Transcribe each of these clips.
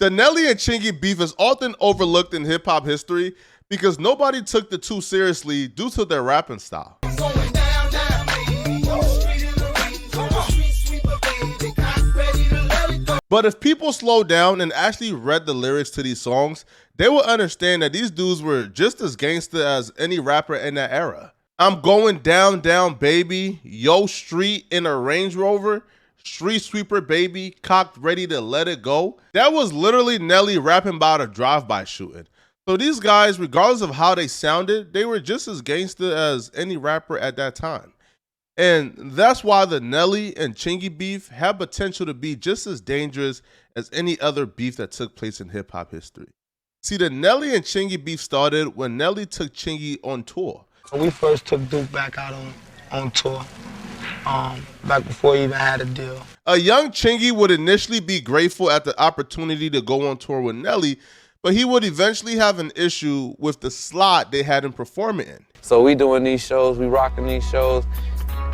The Nelly and Chingy beef is often overlooked in hip-hop history because nobody took the two seriously due to their rapping style. But if people slow down and actually read the lyrics to these songs, they will understand that these dudes were just as gangster as any rapper in that era. I'm going down, down, baby. Yo, street in a Range Rover. Street sweeper, baby. Cocked, ready to let it go. That was literally Nelly rapping about a drive-by shooting. So these guys, regardless of how they sounded, they were just as gangster as any rapper at that time. And that's why the Nelly and Chingy beef have potential to be just as dangerous as any other beef that took place in hip-hop history. See, the Nelly and Chingy beef started when Nelly took Chingy on tour. We first took Duke back out on tour, back before he even had a deal. A young Chingy would initially be grateful at the opportunity to go on tour with Nelly, but he would eventually have an issue with the slot they had him performing in. So we doing these shows, we rocking these shows,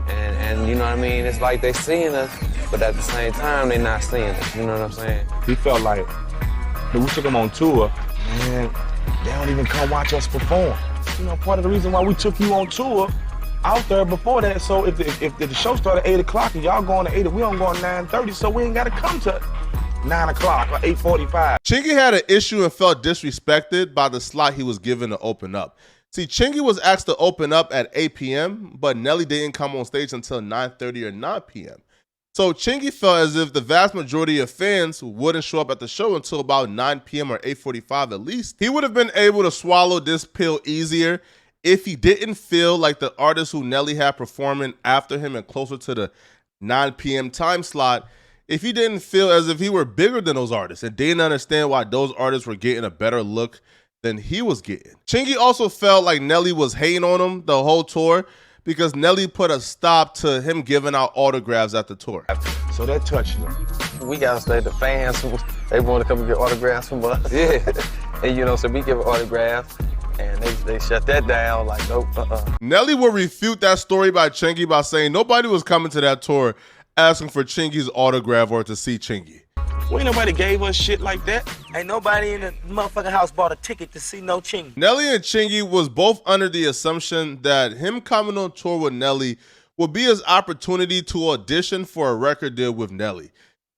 and you know what I mean? It's like they seeing us, but at the same time, they not seeing us, you know what I'm saying? He felt like, when we took him on tour, man, they don't even come watch us perform. You know, part of the reason why we took you on tour out there before that, so if the show started at 8 o'clock and y'all going to 8, we don't go at 9:30, so we ain't got to come to 9 o'clock or 8:45. Chingy had an issue and felt disrespected by the slot he was given to open up. See, Chingy was asked to open up at 8 p.m., but Nelly didn't come on stage until 9:30 or 9 p.m. So Chingy felt as if the vast majority of fans wouldn't show up at the show until about 9 p.m. or 8:45 at least. He would have been able to swallow this pill easier if he didn't feel like the artists who Nelly had performing after him and closer to the 9 p.m. time slot, if he didn't feel as if he were bigger than those artists and didn't understand why those artists were getting a better look than he was getting. Chingy also felt like Nelly was hating on him the whole tour because Nelly put a stop to him giving out autographs at the tour. So that touched him. We gotta say the fans, they want to come and get autographs from us. Yeah, and you know, so we give autographs, and they shut that down like, nope, Nelly will refute that story by Chingy by saying nobody was coming to that tour asking for Chingy's autograph or to see Chingy. Well, ain't nobody gave us shit like that. Ain't nobody in the motherfucking house bought a ticket to see no Chingy. Nelly and Chingy was both under the assumption that him coming on tour with Nelly would be his opportunity to audition for a record deal with Nelly.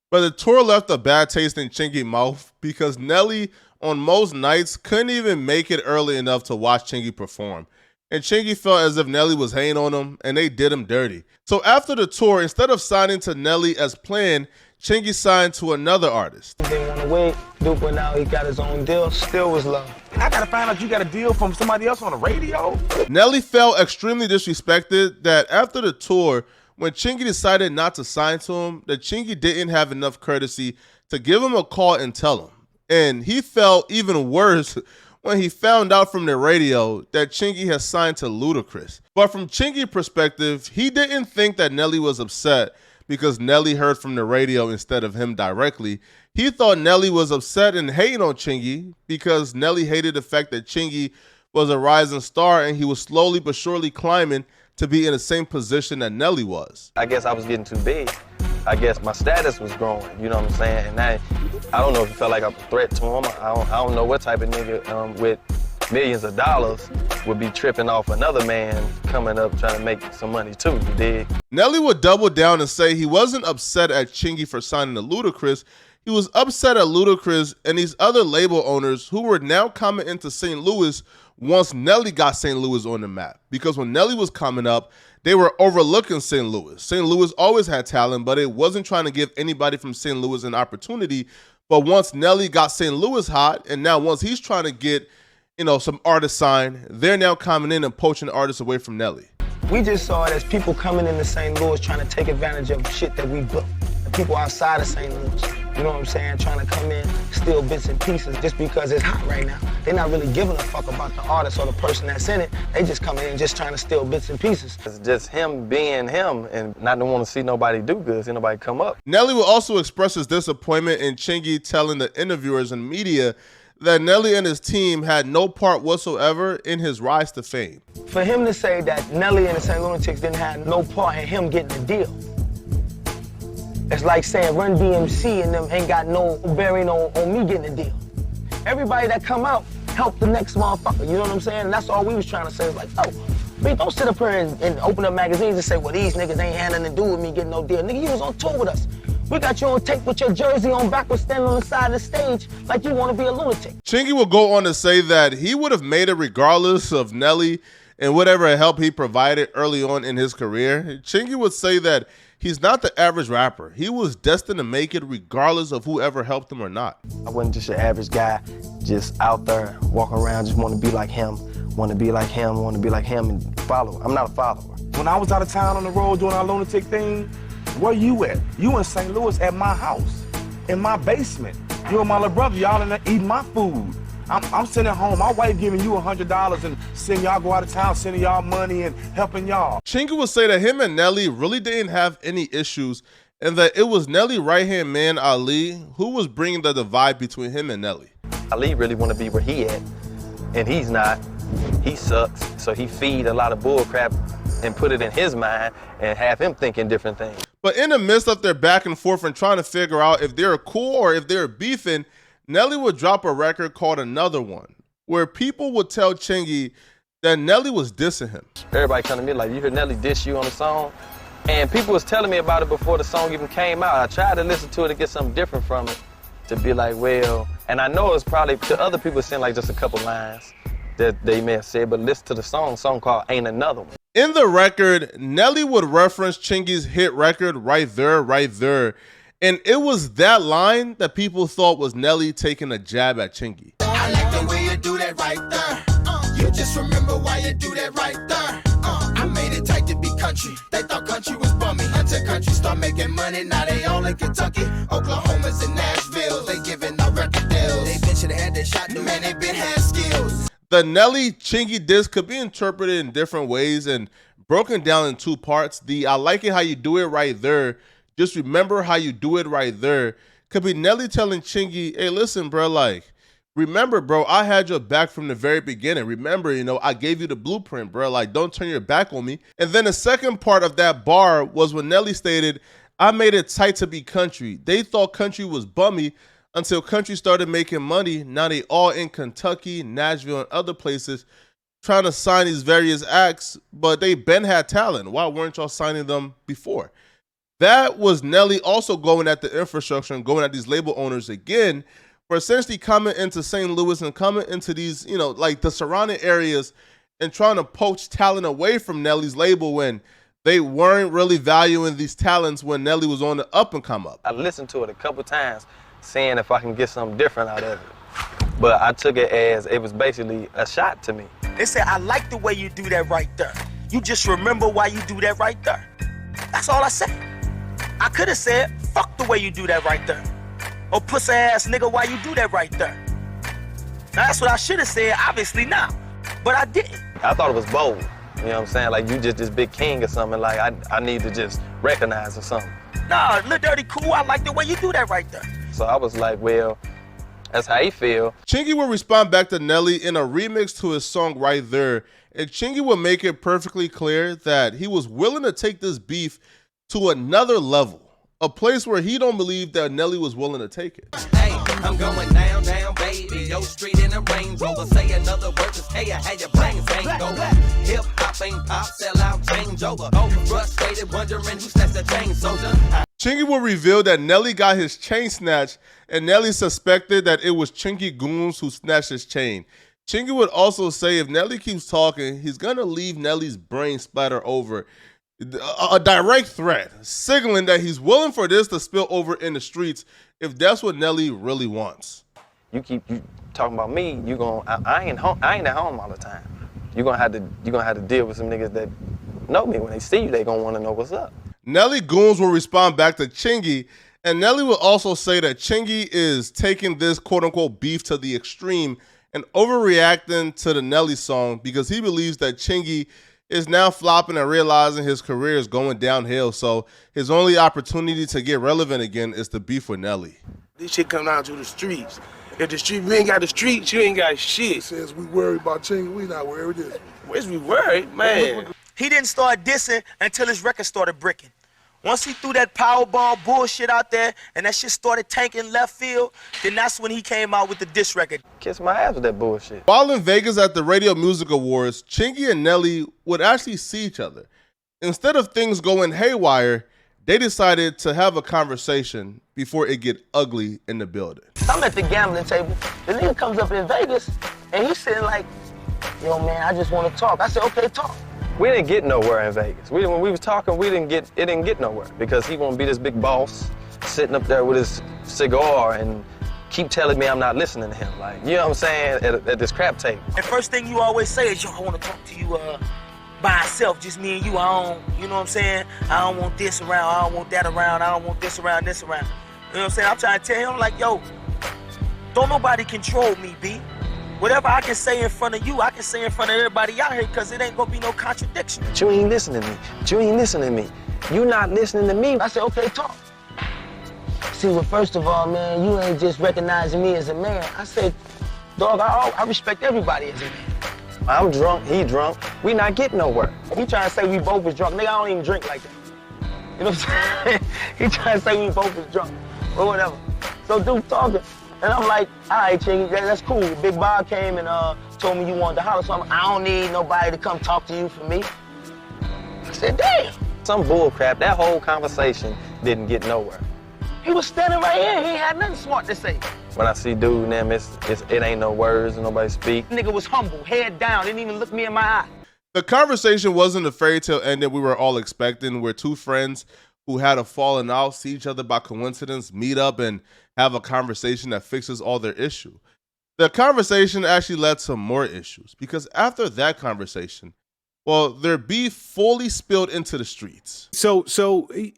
But the tour left a bad taste in Chingy's mouth because Nelly on most nights couldn't even make it early enough to watch Chingy perform. And Chingy felt as if Nelly was hating on him and they did him dirty. So after the tour, instead of signing to Nelly as planned, Chingy signed to another artist. Didn't want to wait. Duke went out, he got his own deal, still was love. I gotta find out you got a deal from somebody else on the radio? Nelly felt extremely disrespected that after the tour, when Chingy decided not to sign to him, that Chingy didn't have enough courtesy to give him a call and tell him. And he felt even worse when he found out from the radio that Chingy had signed to Ludacris. But from Chingy's perspective, he didn't think that Nelly was upset because Nelly heard from the radio instead of him directly. He thought Nelly was upset and hating on Chingy because Nelly hated the fact that Chingy was a rising star and he was slowly but surely climbing to be in the same position that Nelly was. I guess I was getting too big. I guess my status was growing, you know what I'm saying? And I don't know if it felt like I'm a threat to him. I don't know what type of nigga with millions of dollars would be tripping off another man coming up trying to make some money too, you dig? Nelly would double down and say he wasn't upset at Chingy for signing to Ludacris. He was upset at Ludacris and these other label owners who were now coming into St. Louis once Nelly got St. Louis on the map. Because when Nelly was coming up, they were overlooking St. Louis. St. Louis always had talent, but it wasn't trying to give anybody from St. Louis an opportunity. But once Nelly got St. Louis hot, and now once he's trying to get, you know, some artists signed, they're now coming in and poaching artists away from Nelly. We just saw it as people coming into St. Louis trying to take advantage of shit that we booked. The people outside of St. Louis, you know what I'm saying, trying to come in, steal bits and pieces just because it's hot right now. They're not really giving a fuck about the artist or the person that's in it. They just coming in just trying to steal bits and pieces. It's just him being him and not to want to see nobody do good, see nobody come up. Nelly will also express his disappointment in Chingy telling the interviewers and media that Nelly and his team had no part whatsoever in his rise to fame. For him to say that Nelly and the St. Lunatics didn't have no part in him getting the deal, It's like saying Run DMC and them ain't got no bearing on me getting a deal. Everybody that come out help the next motherfucker, you know what I'm saying? And that's all we was trying to say. It's like, oh, man, don't sit up here and open up magazines and say, well, these niggas ain't had nothing to do with me getting no deal. Nigga, you was on tour with us. We got you on tape with your jersey on backwards, standing on the side of the stage like you want to be a lunatic. Chingy will go on to say that he would have made it regardless of Nelly and whatever help he provided early on in his career. Chingy would say that he's not the average rapper. He was destined to make it regardless of whoever helped him or not. I wasn't just your average guy, just out there, walking around, just want to be like him, want to be like him, want to be like him, and follow. I'm not a follower. When I was out of town on the road doing our lunatic thing, where you at? You in St. Louis at my house, in my basement. You and my little brother, y'all in there eating my food. I'm sitting at home, my wife giving you $100 and seeing y'all go out of town, sending y'all money and helping y'all. Chingy would say that him and Nelly really didn't have any issues and that it was Nelly's right-hand man, Ali, who was bringing the divide between him and Nelly. Ali really want to be where he at, and he's not. He sucks, so he feed a lot of bull crap and put it in his mind and have him thinking different things. But in the midst of their back and forth and trying to figure out if they're cool or if they're beefing, Nelly would drop a record called Another One, where people would tell Chingy that Nelly was dissing him. Everybody come to me like, you heard Nelly diss you on the song? And people was telling me about it before the song even came out. I tried to listen to it to get something different from it, to be like, well, and I know it's probably to other people saying like just a couple lines that they may have said, but listen to the song called Ain't Another One. In the record, Nelly would reference Chingy's hit record, Right There, Right There, and it was that line that people thought was Nelly taking a jab at Chingy. I like the way you do that right there. You just remember why you do that right there. I made it tight to be country. They thought country was bummy. Until country start making money, now they all in Kentucky. Oklahoma's and Nashville, they giving out record deals. They been should have had that shot, man, they been had skills. The Nelly Chingy diss could be interpreted in different ways and broken down in two parts. The I like it how you do it right there, just remember how you do it right there, could be Nelly telling Chingy, hey, listen, bro, like, remember, bro, I had your back from the very beginning. Remember, you know, I gave you the blueprint, bro. Like, don't turn your back on me. And then the second part of that bar was when Nelly stated, I made it tight to be country. They thought country was bummy until country started making money. Now they all in Kentucky, Nashville, and other places trying to sign these various acts, but they been had talent. Why weren't y'all signing them before? That was Nelly also going at the infrastructure and going at these label owners again for essentially coming into St. Louis and coming into these, you know, like the surrounding areas and trying to poach talent away from Nelly's label when they weren't really valuing these talents when Nelly was on the up and come up. I listened to it a couple times, seeing if I can get something different out of it. But I took it as it was basically a shot to me. They said, I like the way you do that right there. You just remember why you do that right there. That's all I said. I could have said, fuck the way you do that right there. Or pussy ass nigga, why you do that right there. Now that's what I should have said, obviously not. But I didn't. I thought it was bold. You know what I'm saying? Like you just this big king or something. Like I need to just recognize or something. Nah, Lil Dirty cool, I like the way you do that right there. So I was like, well, that's how he feel. Chingy will respond back to Nelly in a remix to his song Right There, and Chingy will make it perfectly clear that he was willing to take this beef to another level, a place where he don't believe that Nelly was willing to take it. Hey, I'm going down, down, baby. Yo, street in a Range Rover. Say another word, just hey, I had your brains ain't over. Hip hop ain't pop, sell out, change over. Oh, frustrated, wondering who snatched the chain soldier. Chingy will reveal that Nelly got his chain snatched, and Nelly suspected that it was Chingy goons who snatched his chain. Chingy would also say if Nelly keeps talking, he's gonna leave Nelly's brain splatter over. A direct threat, signaling that he's willing for this to spill over in the streets if that's what Nelly really wants. You keep talking about me, you gon' I ain't at home all the time. You're gonna have to deal with some niggas that know me. When they see you, they gonna wanna know what's up. Nelly goons will respond back to Chingy, and Nelly will also say that Chingy is taking this quote-unquote beef to the extreme and overreacting to the Nelly song because he believes that Chingy is now flopping and realizing his career is going downhill, so his only opportunity to get relevant again is to beef with Nelly. This shit come down to the streets. If the street, we ain't got the streets, you ain't got shit. Says we worried about Chingy, we not worried with this. Where's we worried, man? He didn't start dissing until his record started bricking. Once he threw that Powerball bullshit out there and that shit started tanking left field, then that's when he came out with the diss record. Kiss my ass with that bullshit. While in Vegas at the Radio Music Awards, Chingy and Nelly would actually see each other. Instead of things going haywire, they decided to have a conversation before it get ugly in the building. I'm at the gambling table. The nigga comes up in Vegas and he's sitting like, yo man, I just want to talk. I said, okay, talk. We didn't get nowhere in Vegas. When we was talking, it didn't get nowhere because he want to be this big boss sitting up there with his cigar and keep telling me I'm not listening to him. Like, you know what I'm saying, at this crap table. And first thing you always say is, yo, I want to talk to you by ourselves, just me and you. You know what I'm saying? I don't want this around, I don't want that around, I don't want this around, this around. You know what I'm saying? I'm trying to tell him, like, yo, don't nobody control me, B. Whatever I can say in front of you, I can say in front of everybody out here because it ain't gonna be no contradiction. But you ain't listening to me. You ain't listening to me. You not listening to me. I said, okay, talk. See, well, first of all, man, you ain't just recognizing me as a man. I said, dog, I respect everybody as a man. I'm drunk, he drunk. We not getting nowhere. He trying to say we both was drunk. Nigga, I don't even drink like that. You know what I'm saying? He trying to say we both was drunk or whatever. So dude talking. And I'm like, all right, Chingy, that's cool. Big Bob came and told me you wanted to holler, so I don't need nobody to come talk to you for me. I said, damn. Some bull crap. That whole conversation didn't get nowhere. He was standing right here. He ain't had nothing smart to say. When I see dude and them, it ain't no words and nobody speak. Nigga was humble, head down, didn't even look me in my eye. The conversation wasn't a fairy tale ending we were all expecting, where two friends who had a falling out see each other by coincidence, meet up, and have a conversation that fixes all their issue. The conversation actually led to more issues, because after that conversation, well, their beef fully spilled into the streets. So,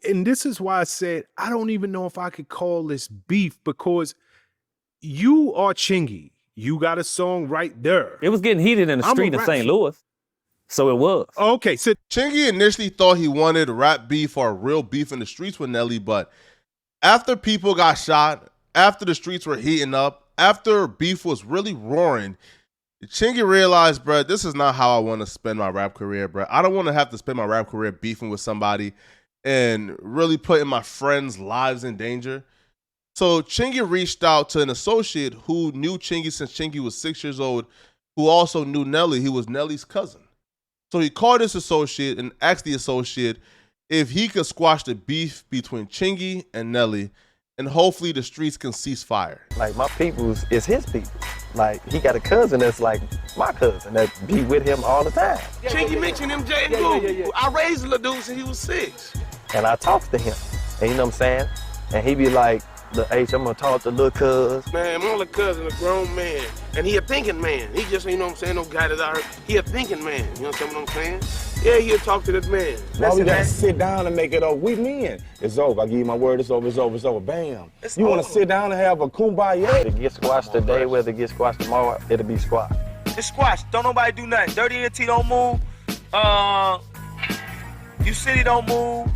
and this is why I said I don't even know if I could call this beef, because you are Chingy. You got a song right there. It was getting heated in the street in St. Louis. So it was. Okay, so Chingy initially thought he wanted rap beef or real beef in the streets with Nelly, but after people got shot, after the streets were heating up, after beef was really roaring, Chingy realized, bro, this is not how I want to spend my rap career, bro. I don't want to have to spend my rap career beefing with somebody and really putting my friends' lives in danger. So Chingy reached out to an associate who knew Chingy since Chingy was 6 years old, who also knew Nelly. He was Nelly's cousin. So he called his associate and asked the associate if he could squash the beef between Chingy and Nelly, and hopefully the streets can cease fire. Like, my people's is his people. Like, he got a cousin that's like my cousin that be with him all the time. Chingy mentioned MJ and Google. I raised the little dude since he was 6. And I talk to him, and you know what I'm saying? And he be like, the H, I'm gonna talk to little cuz. Man, my little cousin, a grown man. And he a thinking man. He just, you know what I'm saying, no guy that I heard. He a thinking man. You understand what I'm saying? Yeah, he'll talk to this man. Why we gotta sit down and make it over? We men. It's over. I give you my word, it's over, it's over, it's over. Bam. You wanna sit down and have a kumbaya? It get squashed today, whether it get squashed tomorrow, it'll be squashed. It's squashed. Don't nobody do nothing. Dirty NT don't move. You City don't move.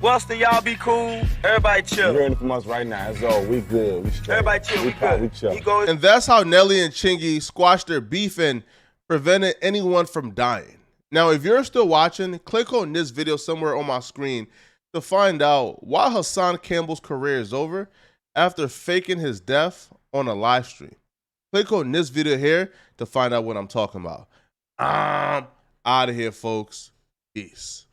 Wellston, y'all be cool. Everybody chill. You're hearing from us right now. It's all. We good. We straight. Everybody chill. We good. We chill. And that's how Nelly and Chingy squashed their beef and prevented anyone from dying. Now, if you're still watching, click on this video somewhere on my screen to find out why Hassan Campbell's career is over after faking his death on a live stream. Click on this video here to find out what I'm talking about. I'm out of here, folks. Peace.